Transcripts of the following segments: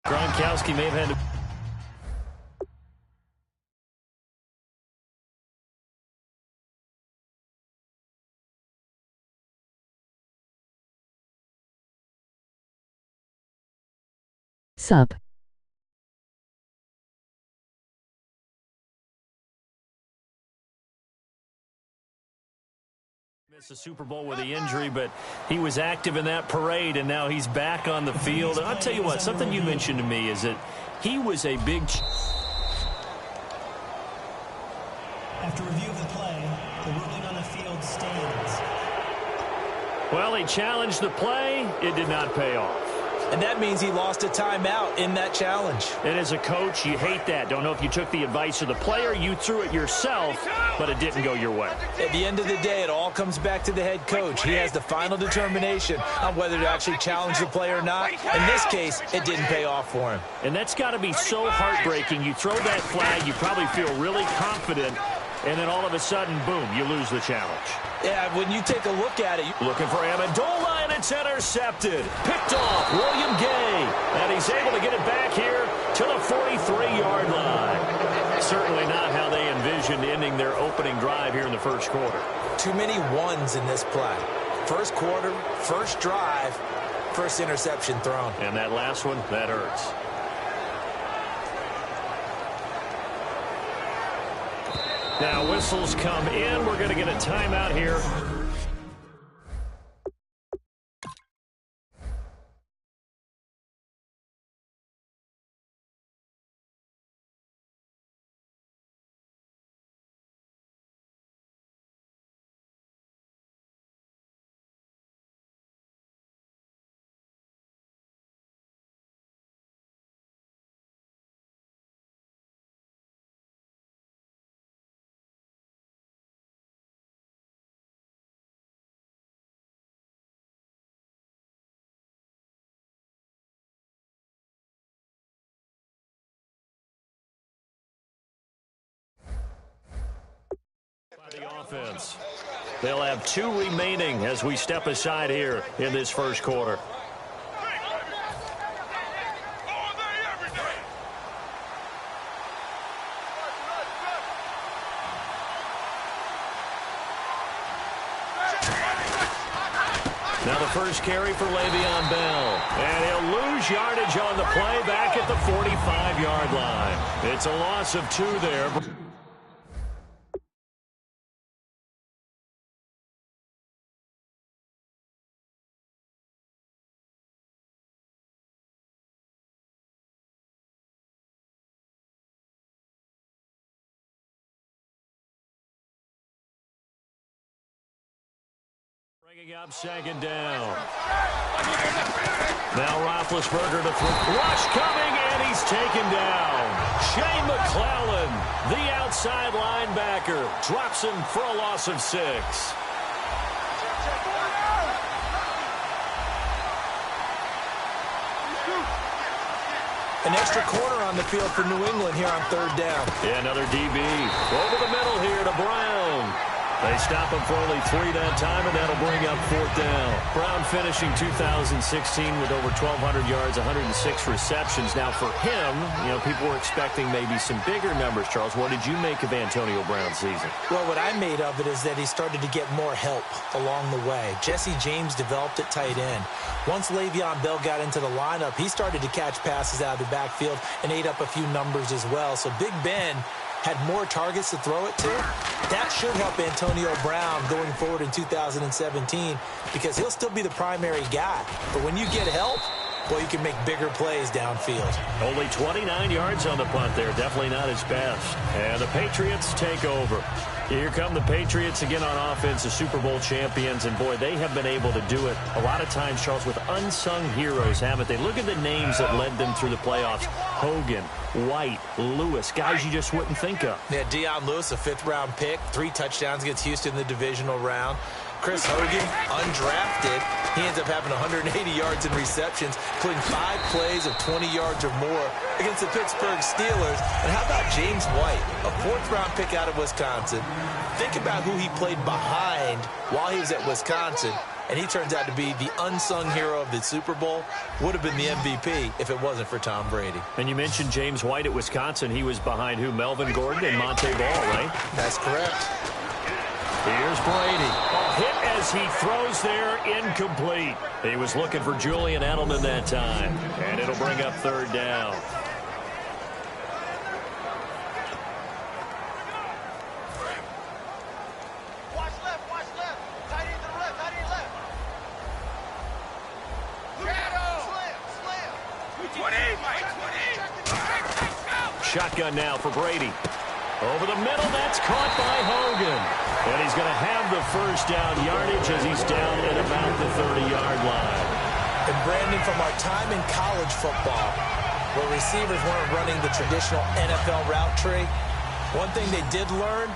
Gronkowski may have had to... Sub. Missed the Super Bowl with the injury, but he was active in that parade, and now he's back on the field. And I'll tell you what, something you mentioned to me is that he was a big... After review of the play, the ruling on the field stands. Well, he challenged the play. It did not pay off. And that means he lost a timeout in that challenge. And as a coach, you hate that. Don't know if you took the advice of the player, you threw it yourself, but it didn't go your way. At the end of the day, it all comes back to the head coach. He has the final determination on whether to actually challenge the play or not. In this case, it didn't pay off for him. And that's got to be so heartbreaking. You throw that flag, you probably feel really confident, and then all of a sudden, boom, you lose the challenge. Yeah, when you take a look at it. Looking for Amendola, and it's intercepted. Picked off William Gay. And he's able to get it back here to the 43-yard line. Certainly not how they envisioned ending their opening drive here in the first quarter. Too many ones in this play. First quarter, first drive, first interception thrown. And that last one, that hurts. Now whistles come in. We're going to get a timeout here. The offense. They'll have 2 remaining as we step aside here in this first quarter. Now the first carry for Le'Veon Bell. And he'll lose yardage on the play back at the 45-yard line. It's a loss of 2 there. Bringing up second down. Now Roethlisberger to throw. Rush coming, and he's taken down. Shane McClellan, the outside linebacker, drops him for a loss of 6. An extra corner on the field for New England here on third down. Yeah, another DB. Over the middle here to Brown. They stop him for only 3 that time, and that'll bring up 4th down. Brown finishing 2016 with over 1,200 yards, 106 receptions. Now for him, people were expecting maybe some bigger numbers, Charles. What did you make of Antonio Brown's season? Well, what I made of it is that he started to get more help along the way. Jesse James developed at tight end. Once Le'Veon Bell got into the lineup, he started to catch passes out of the backfield and ate up a few numbers as well. So Big Ben had more targets to throw it to. That should help Antonio Brown going forward in 2017 because he'll still be the primary guy. But when you get help, well, you can make bigger plays downfield. Only 29 yards on the punt there. Definitely not his best. And the Patriots take over. Here come the Patriots again on offense, the Super Bowl champions. And, boy, they have been able to do it a lot of times, Charles, with unsung heroes, haven't they? Look at the names that led them through the playoffs. Hogan, White, Lewis, guys you just wouldn't think of. Yeah, Deion Lewis, a 5th-round pick, 3 touchdowns against Houston in the divisional round. Chris Hogan, undrafted. He ends up having 180 yards in receptions, including 5 plays of 20 yards or more against the Pittsburgh Steelers. And how about James White, a 4th-round pick out of Wisconsin? Think about who he played behind while he was at Wisconsin, and he turns out to be the unsung hero of the Super Bowl. Would have been the MVP if it wasn't for Tom Brady. And you mentioned James White at Wisconsin. He was behind who? Melvin Gordon and Monte Ball, right? That's correct. Here's Brady. Hit as he throws there, incomplete. He was looking for Julian Edelman that time. And it'll bring up 3rd down. Watch left. Tight end to the left, tight end left. Slam. Shotgun now for Brady. Over the middle, that's caught by Hogan. And he's going to have the 1st down yardage as he's down at about the 30-yard line. And Brandon, from our time in college football, where receivers weren't running the traditional NFL route tree, one thing they did learn,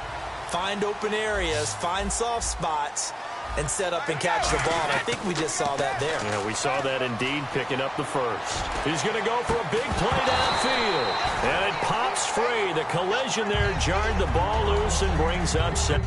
find open areas, find soft spots, and set up and catch the ball. And I think we just saw that there. Yeah, we saw that indeed, picking up the 1st. He's going to go for a big play downfield. And it pops free. The collision there jarred the ball loose and brings up 7.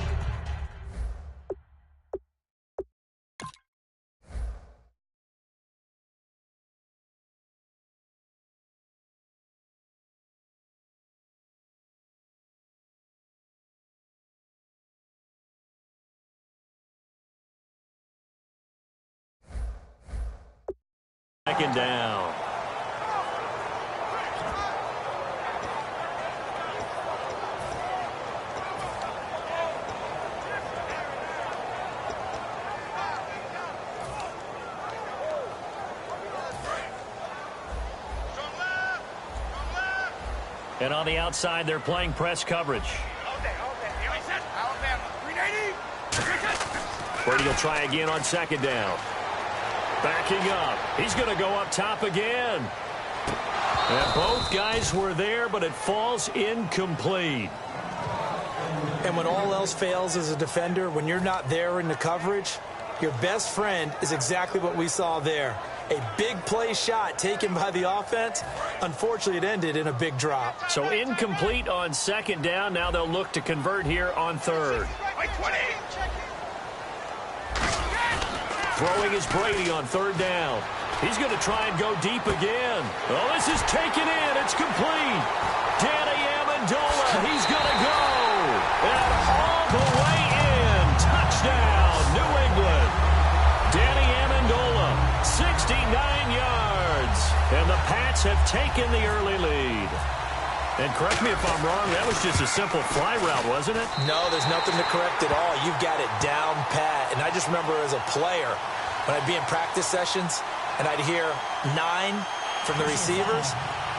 Second down. And on the outside, they're playing press coverage. Brady will try again on 2nd down. Backing up. He's going to go up top again. And both guys were there, but it falls incomplete. And when all else fails as a defender, when you're not there in the coverage, your best friend is exactly what we saw there. A big play shot taken by the offense. Unfortunately, it ended in a big drop. So incomplete on 2nd down. Now they'll look to convert here on 3rd. Throwing is Brady on 3rd down. He's going to try and go deep again. Oh, this is taken in. It's complete. Danny Amendola, he's going to go. And all the way in. Touchdown, New England. Danny Amendola, 69 yards. And the Pats have taken the early lead. And correct me if I'm wrong, that was just a simple fly route, wasn't it? No, there's nothing to correct at all. You've got it down pat. And I just remember as a player, when I'd be in practice sessions and I'd hear 9 from the receivers,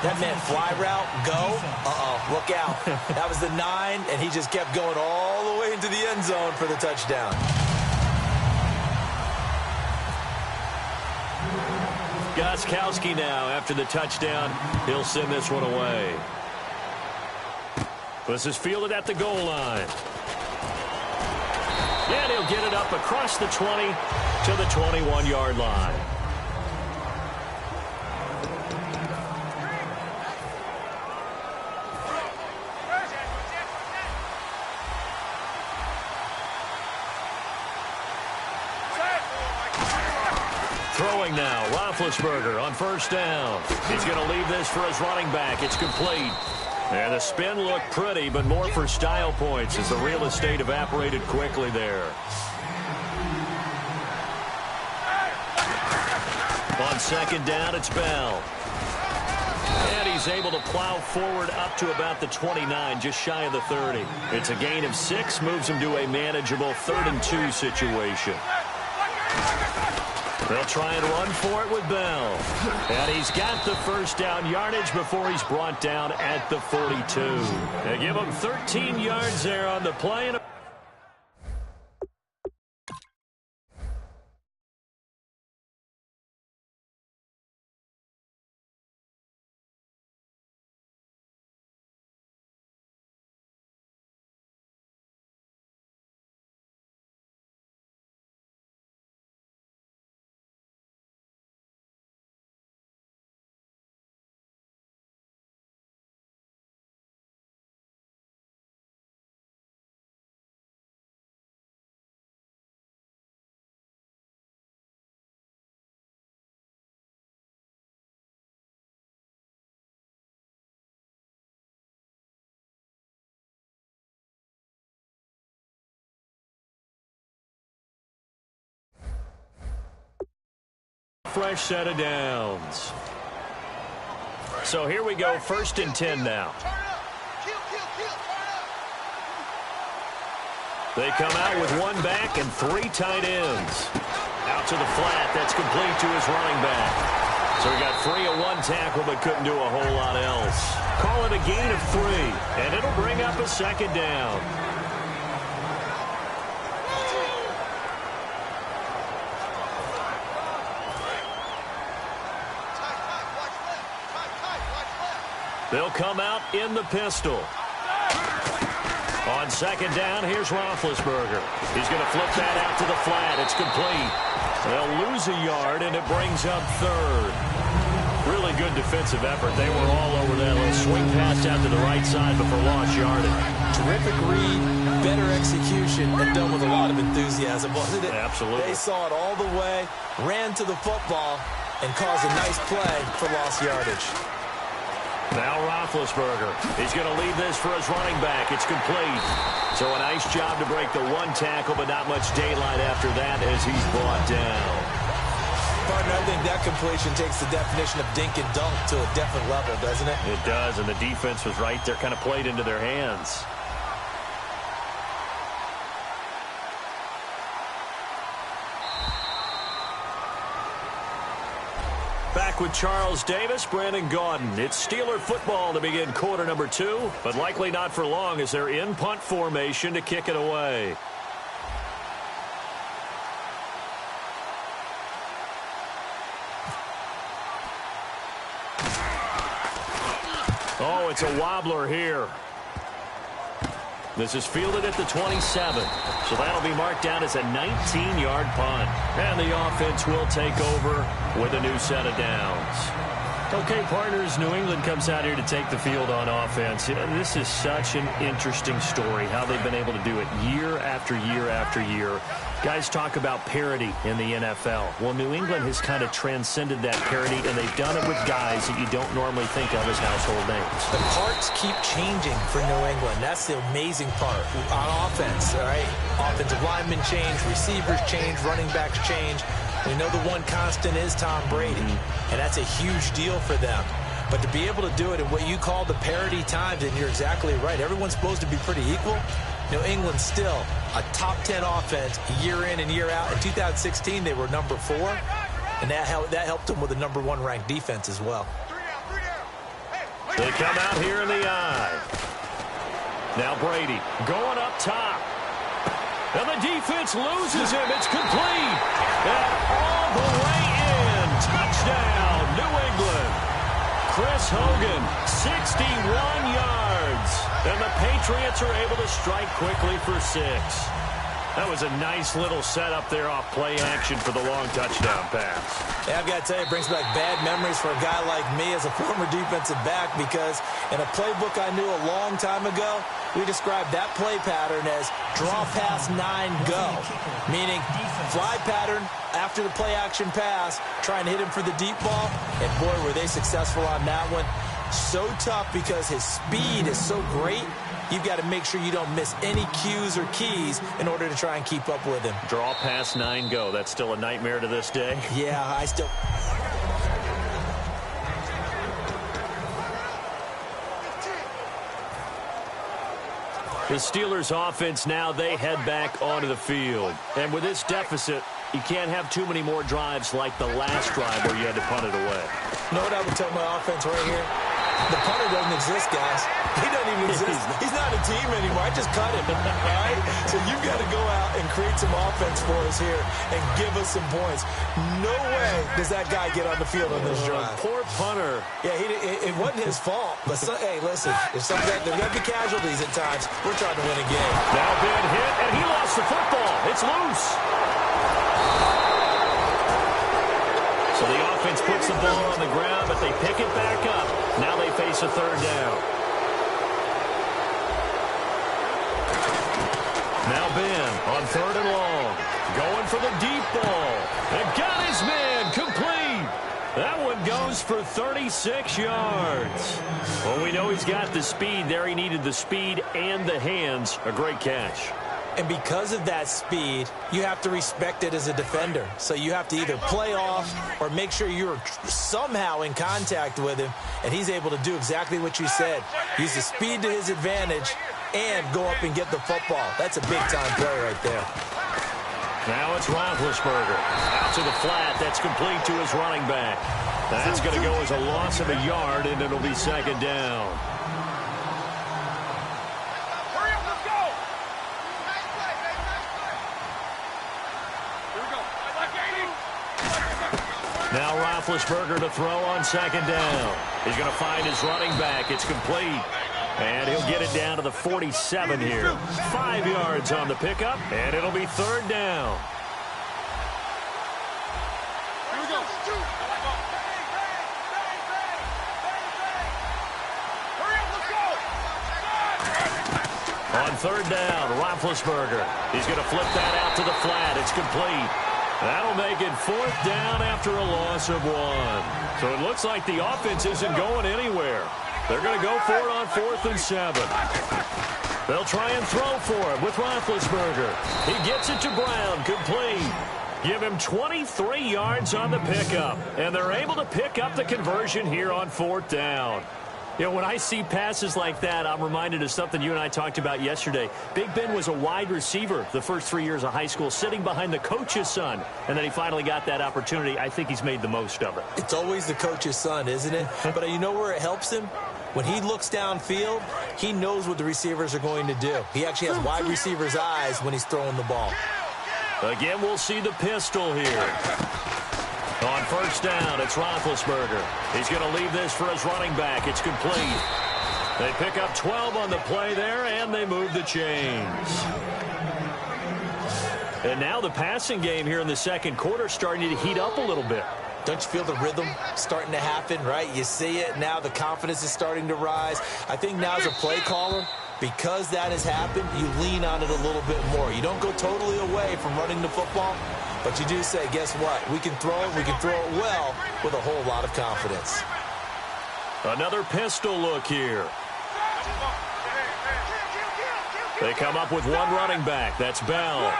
that meant fly route, go, look out. That was the 9, and he just kept going all the way into the end zone for the touchdown. Gostkowski now after the touchdown. He'll send this one away. This is fielded at the goal line. And he'll get it up across the 20 to the 21-yard line. Throwing now, Roethlisberger on 1st down. He's going to leave this for his running back. It's complete. And the spin looked pretty, but more for style points as the real estate evaporated quickly there. On 2nd down, it's Bell. And he's able to plow forward up to about the 29, just shy of the 30. It's a gain of 6, moves him to a manageable 3rd and 2 situation. They'll try and run for it with Bell. And he's got the 1st down yardage before he's brought down at the 42. They give him 13 yards there on the play. And Fresh set of downs. So here we go, 1st and 10 now. They come out with 1 back and 3 tight ends. Out to the flat. That's complete to his running back. So he got free of 1 tackle but couldn't do a whole lot else. Call it a gain of 3, and it'll bring up a 2nd down. They'll come out in the pistol. On 2nd down, here's Roethlisberger. He's going to flip that out to the flat. It's complete. They'll lose a yard, and it brings up 3rd. Really good defensive effort. They were all over that little swing pass out to the right side before lost yardage. Terrific read, better execution, and done with a lot of enthusiasm, wasn't it? Absolutely. They saw it all the way, ran to the football, and caused a nice play for lost yardage. Now Roethlisberger. He's going to leave this for his running back. It's complete. So a nice job to break the 1 tackle, but not much daylight after that as he's brought down. Partner, I think that completion takes the definition of dink and dunk to a different level, doesn't it? It does, and the defense was right there, kind of played into their hands. Back with Charles Davis, Brandon Gaudin. It's Steeler football to begin quarter number 2, but likely not for long as they're in punt formation to kick it away. Oh, it's a wobbler here. This is fielded at the 27. So that'll be marked down as a 19-yard punt. And the offense will take over with a new set of downs. Okay, partners, New England comes out here to take the field on offense. You know, this is such an interesting story, how they've been able to do it year after year after year. Guys talk about parity in the NFL. Well, New England has kind of transcended that parity, and they've done it with guys that you don't normally think of as household names. The parts keep changing for New England. That's the amazing part. On offense, all right? Offensive linemen change, receivers change, running backs change. We know the one constant is Tom Brady, and that's a huge deal for them. But to be able to do it in what you call the parity times, and you're exactly right, everyone's supposed to be pretty equal. New England still a top 10 offense year in and year out. In 2016, they were number 4, and that helped them with a number 1 ranked defense as well. They come out here in the eye. Now Brady going up top. And the defense loses him. It's complete. And all the way in. Touchdown, New England. Chris Hogan, 61 yards. And the Patriots are able to strike quickly for 6. That was a nice little setup there off play action for the long touchdown pass. Yeah, I've got to tell you, it brings back bad memories for a guy like me as a former defensive back, because in a playbook I knew a long time ago, we described that play pattern as draw pass 9 go, meaning fly pattern after the play action pass, try and hit him for the deep ball, and boy, were they successful on that one. So tough because his speed is so great. You've got to make sure you don't miss any cues or keys in order to try and keep up with him. Draw pass 9 go. That's still a nightmare to this day. Yeah, I still... The Steelers offense now, they head back onto the field. And with this deficit, you can't have too many more drives like the last drive where you had to punt it away. You know what I would tell my offense right here? The punter doesn't exist, guys. He doesn't even exist. He's not a team anymore. I just cut him, all right? So you've got to go out and create some offense for us here and give us some points. No way does that guy get on the field on this drive. Poor punter. Yeah, it wasn't his fault. But, hey, listen, there's going to be casualties at times. We're trying to win a game. Now been hit, and he lost the football. It's loose. So the offense puts the ball on the ground, but they pick it back up. Now they face a 3rd down. Now Ben on 3rd and long. Going for the deep ball. And got his man complete. That one goes for 36 yards. Well, we know he's got the speed there. He needed the speed and the hands. A great catch. And because of that speed, you have to respect it as a defender. So you have to either play off or make sure you're somehow in contact with him, and he's able to do exactly what you said. Use the speed to his advantage and go up and get the football. That's a big-time play right there. Now it's Roethlisberger. Out to the flat. That's complete to his running back. That's going to go as a loss of a yard, and it'll be second down. Now Roethlisberger to throw on second down. He's going to find his running back. It's complete. And he'll get it down to the 47 here. 5 yards on the pickup, and it'll be third down. Here we go. Hurry up, let's go. On third down, Roethlisberger. He's going to flip that out to the flat. It's complete. That'll make it fourth down after a loss of 1. So it looks like the offense isn't going anywhere. They're going to go for it on 4th and 7. They'll try and throw for it with Roethlisberger. He gets it to Brown, complete. Give him 23 yards on the pickup, and they're able to pick up the conversion here on 4th down. You know, when I see passes like that, I'm reminded of something you and I talked about yesterday. Big Ben was a wide receiver the first 3 years of high school, sitting behind the coach's son, and then he finally got that opportunity. I think he's made the most of it. It's always the coach's son, isn't it? But you know where it helps him? When he looks downfield, he knows what the receivers are going to do. He actually has wide receivers' eyes when he's throwing the ball. Again, we'll see the pistol here. On first down, it's Roethlisberger. He's going to leave this for his running back. It's complete. They pick up 12 on the play there, and they move the chains. And now the passing game here in the second quarter starting to heat up a little bit. Don't you feel the rhythm starting to happen, right? You see it. Now the confidence is starting to rise. I think now as a play caller, because that has happened, you lean on it a little bit more. You don't go totally away from running the football, but you do say, guess what? We can throw it well with a whole lot of confidence. Another pistol look here. They come up with one running back. That's Bell.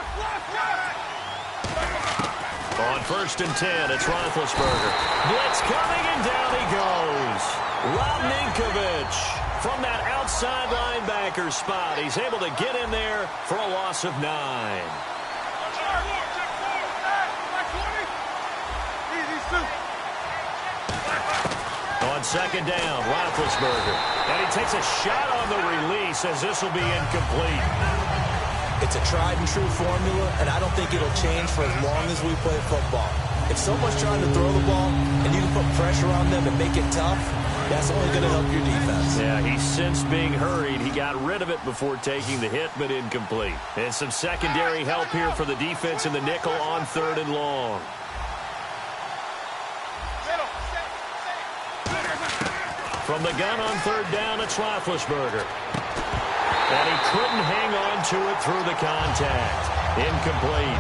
On first and 10, it's Roethlisberger. Blitz coming, and down he goes. Rob Ninkovich from that outside linebacker spot. He's able to get in there for a loss of 9. On second down, Roethlisberger. And he takes a shot on the release as this will be incomplete. It's a tried-and-true formula, and I don't think it'll change for as long as we play football. If someone's trying to throw the ball and you can put pressure on them and make it tough, that's only going to help your defense. Yeah, he sensed being hurried. He got rid of it before taking the hit, but incomplete. And some secondary help here for the defense in the nickel on third and long. From the gun on third down, it's Roethlisberger. And he couldn't hang on to it through the contact. Incomplete.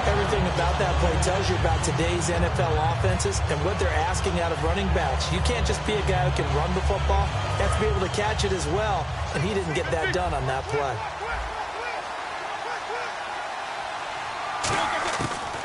Everything about that play tells you about today's NFL offenses and what they're asking out of running backs. You can't just be a guy who can run the football. You have to be able to catch it as well, and he didn't get that done on that play.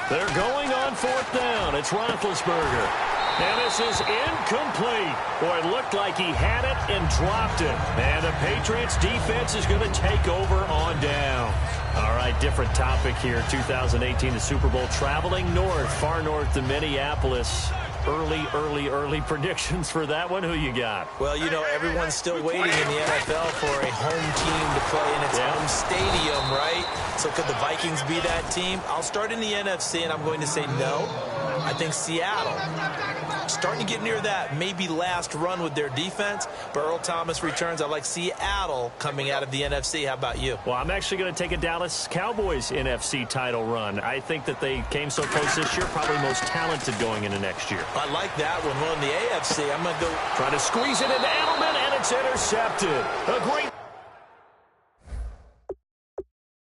They're going on fourth down. It's Roethlisberger. And this is incomplete. Boy, it looked like he had it and dropped it. And the Patriots defense is going to take over on down. All right, different topic here. 2018, the Super Bowl, traveling north, far north to Minneapolis. Early predictions for that one. Who you got? Well, you know, everyone's still waiting in the NFL for a home team to play in its home stadium, right? So could the Vikings be that team? I'll start in the NFC, and I'm going to say no. I think Seattle, starting to get near that maybe last run with their defense. But Earl Thomas returns. I like Seattle coming out of the NFC. How about you? Well, I'm actually going to take a Dallas Cowboys NFC title run. I think that they came so close this year, probably most talented going into next year. I like that one. Well, in the AFC, I'm going to go. Try to squeeze it into Edelman, and it's intercepted. A great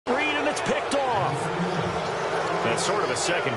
read, and it's picked off. That's sort of a second.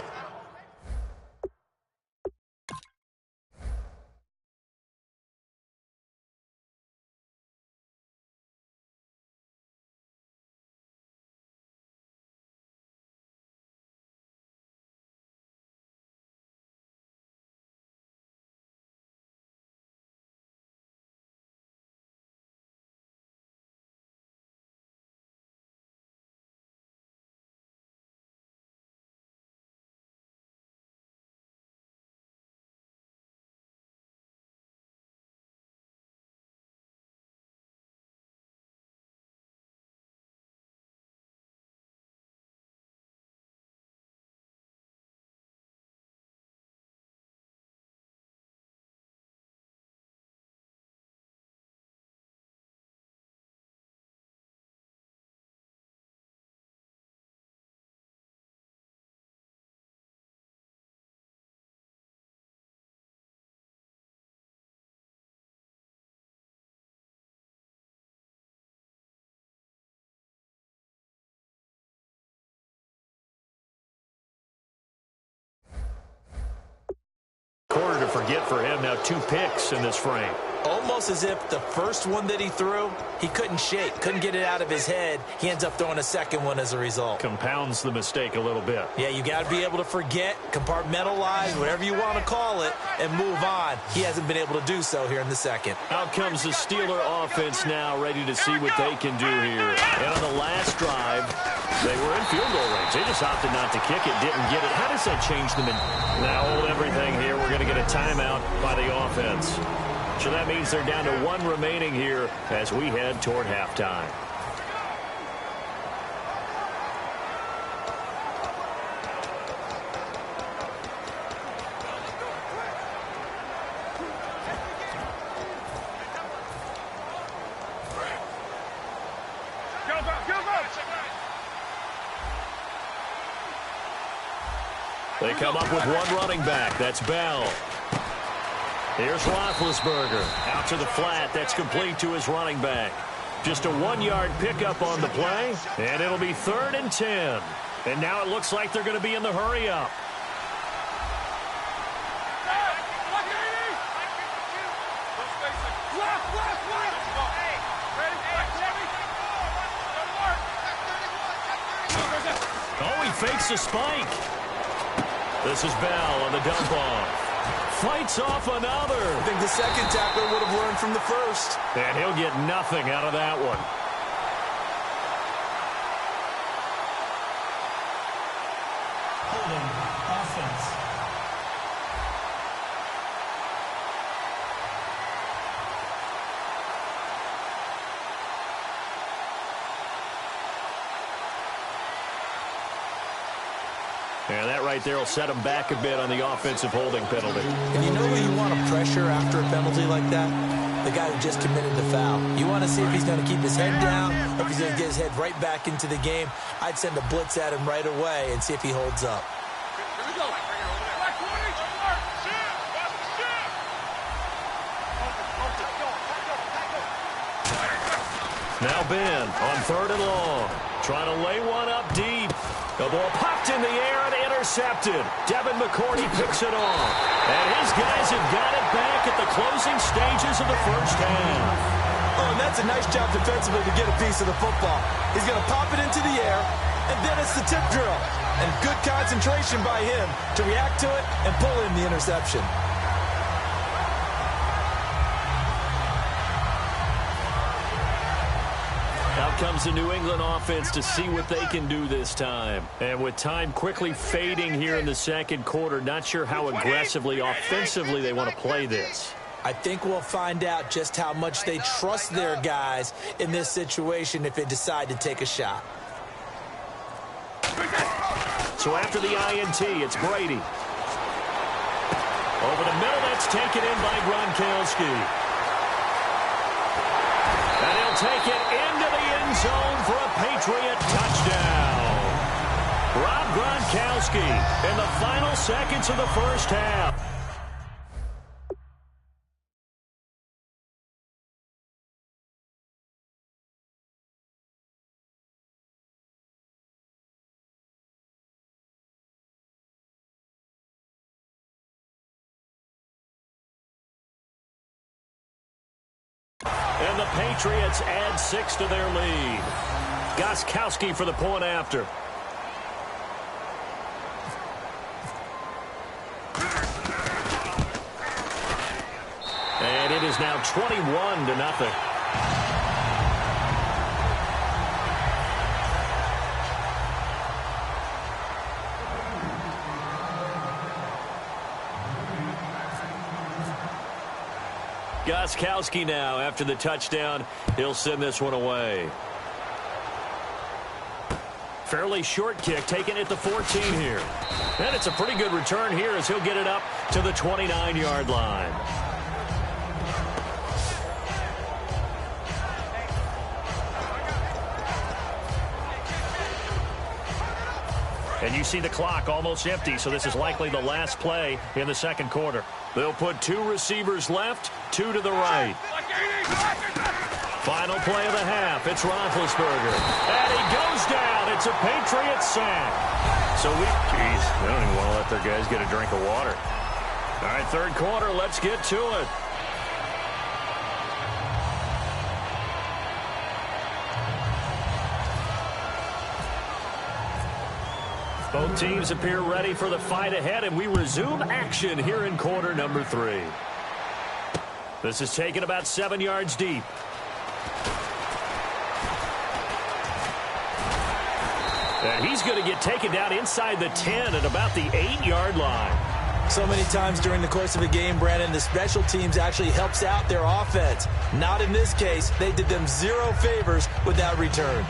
quarter to forget for him. Now 2 picks in this frame. Almost as if the first one that he threw, he couldn't shake, couldn't get it out of his head. He ends up throwing a second one as a result. Compounds the mistake a little bit. Yeah, you got to be able to forget, compartmentalize, whatever you want to call it, and move on. He hasn't been able to do so here in the second. Out comes the Steeler offense now, ready to see what they can do here. And on the last drive, they were in field goal range. They just opted not to kick it, didn't get it. How does that change them? Now hold everything here. We're going to get a timeout by the offense. So that means they're down to 1 remaining here as we head toward halftime. They come up with 1 running back. That's Bell. Here's Roethlisberger out to the flat. That's complete to his running back. Just a 1-yard pickup on the play, and it'll be 3rd and 10. And now it looks like they're going to be in the hurry-up. Oh, he fakes a spike. This is Bell on the dump-off. Fights off another. I think the second tackler would have learned from the first. And he'll get nothing out of that one. Holding offense. And that right there will set him back a bit on the offensive holding penalty. And you know who you want to pressure after a penalty like that? The guy who just committed the foul. You want to see if he's going to keep his head down or if he's going to get his head right back into the game. I'd send a blitz at him right away and see if he holds up. Here we go. Now Ben on 3rd and long. Trying to lay one up deep. The ball popped in the air and intercepted. Devin McCourty picks it off. And his guys have got it back at the closing stages of the first half. Oh, and that's a nice job defensively to get a piece of the football. He's going to pop it into the air, and then it's the tip drill. And good concentration by him to react to it and pull in the interception. Out comes the New England offense to see what they can do this time. And with time quickly fading here in the second quarter, not sure how aggressively, offensively they want to play this. I think we'll find out just how much they trust their guys in this situation if they decide to take a shot. So after the INT, it's Brady. Over the middle, that's taken in by Gronkowski. And he'll take it into the end zone for a Patriot touchdown. Rob Gronkowski in the final seconds of the first half. And the Patriots add 6 to their lead. Gronkowski for the point after. And it is now 21-0. Gronkowski now, after the touchdown, he'll send this one away. Fairly short kick, taken at the 14 here. And it's a pretty good return here as he'll get it up to the 29-yard line. And you see the clock almost empty, so this is likely the last play in the second quarter. They'll put 2 receivers left, 2 to the right. Final play of the half. It's Roethlisberger. And he goes down. It's a Patriot sack. So I don't even want to let their guys get a drink of water. All right, third quarter, let's get to it. Both teams appear ready for the fight ahead, and we resume action here in quarter number 3. This is taken about 7 yards deep. And he's going to get taken down inside the 10 at about the 8-yard line. So many times during the course of a game, Brandon, the special teams actually helps out their offense. Not in this case. They did them 0 favors with that return.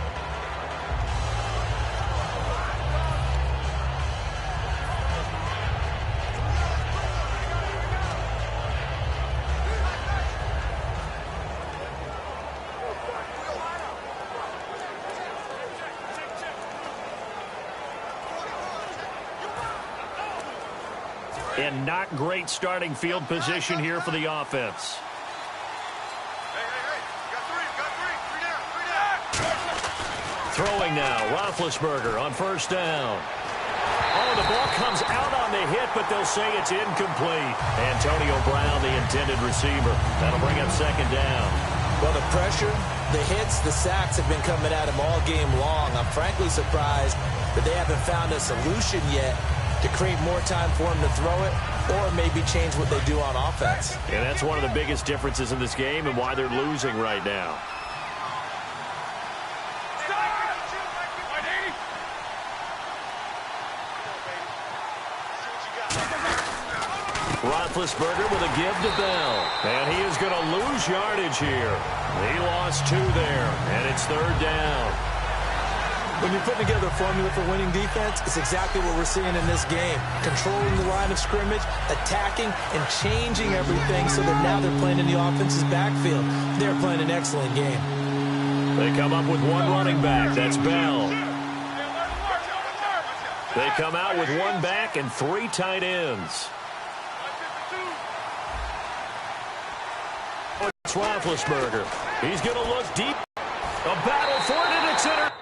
And not great starting field position here for the offense. Hey. Got three down. Throwing now, Roethlisberger on first down. Oh, the ball comes out on the hit, but they'll say it's incomplete. Antonio Brown, the intended receiver. That'll bring up second down. Well, the pressure, the hits, the sacks have been coming at him all game long. I'm frankly surprised that they haven't found a solution yet to create more time for him to throw it or maybe change what they do on offense. And that's one of the biggest differences in this game and why they're losing right now. Roethlisberger with a give to Bell. And he is going to lose yardage here. He lost 2 there, and it's third down. When you're putting together a formula for winning defense, it's exactly what we're seeing in this game. Controlling the line of scrimmage, attacking, and changing everything so that now they're playing in the offense's backfield. They're playing an excellent game. They come up with one running back. That's Bell. They come out with one back and 3 tight ends. It's Roethlisberger. He's going to look deep. A battle for it, and it's